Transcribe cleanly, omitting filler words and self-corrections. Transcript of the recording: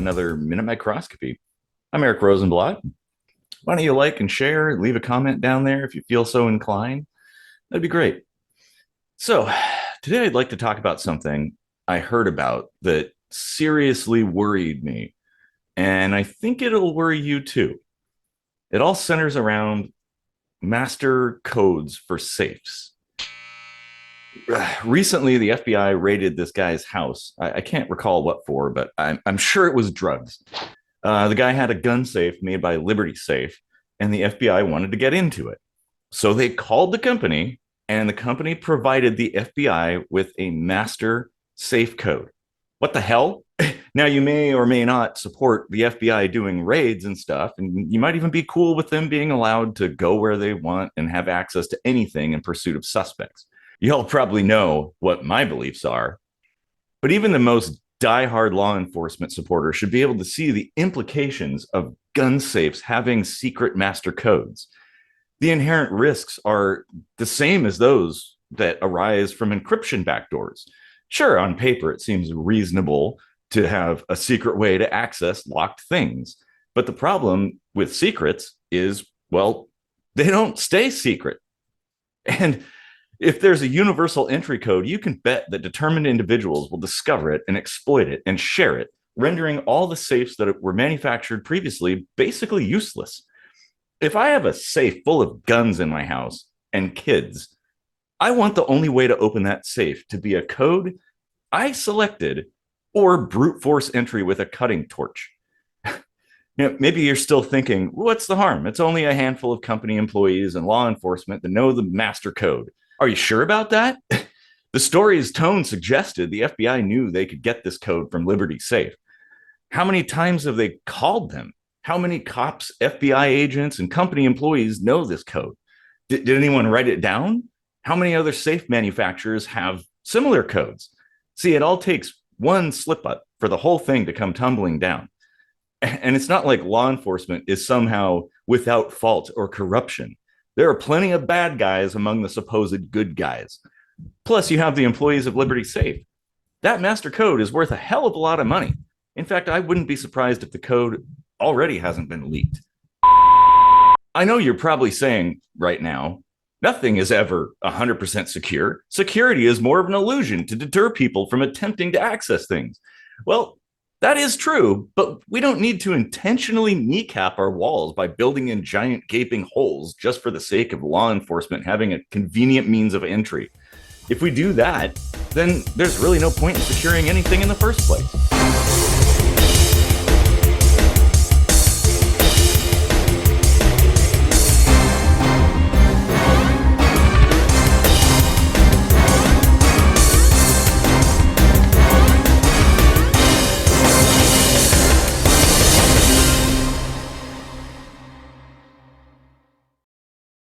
another Minute Microscopy. I'm Eric Rosenblatt. Why don't you like and share, leave a comment down there if you feel so inclined? That'd be great. So, today I'd like to talk about something I heard about that seriously worried me, and I think it'll worry you too. It all centers around master codes for safes. Recently, the FBI raided this guy's house. I can't recall what for, but I'm sure it was drugs. The guy had a gun safe made by Liberty Safe, and the FBI wanted to get into it. So they called the company, and the company provided the FBI with a master safe code. What the hell? Now, you may or may not support the FBI doing raids and stuff, and you might even be cool with them being allowed to go where they want and have access to anything in pursuit of suspects. Y'all probably know what my beliefs are, but even the most diehard law enforcement supporter should be able to see the implications of gun safes having secret master codes. The inherent risks are the same as those that arise from encryption backdoors. Sure, on paper, it seems reasonable to have a secret way to access locked things. But the problem with secrets is, well, they don't stay secret. And if there's a universal entry code, you can bet that determined individuals will discover it and exploit it and share it, rendering all the safes that were manufactured previously basically useless. If I have a safe full of guns in my house and kids, I want the only way to open that safe to be a code I selected or brute force entry with a cutting torch. Maybe you're still thinking, what's the harm? It's only a handful of company employees and law enforcement that know the master code. Are you sure about that? The story's tone suggested the FBI knew they could get this code from Liberty Safe. How many times have they called them? How many cops, FBI agents, and company employees know this code? Did anyone write it down? How many other safe manufacturers have similar codes? See, it all takes one slip up for the whole thing to come tumbling down. And it's not like law enforcement is somehow without fault or corruption. There are plenty of bad guys among the supposed good guys. Plus, you have the employees of Liberty Safe. That master code is worth a hell of a lot of money. In fact, I wouldn't be surprised if the code already hasn't been leaked. I know you're probably saying right now, nothing is ever 100% secure. Security is more of an illusion to deter people from attempting to access things. Well, that is true, but we don't need to intentionally kneecap our walls by building in giant gaping holes just for the sake of law enforcement having a convenient means of entry. If we do that, then there's really no point in securing anything in the first place.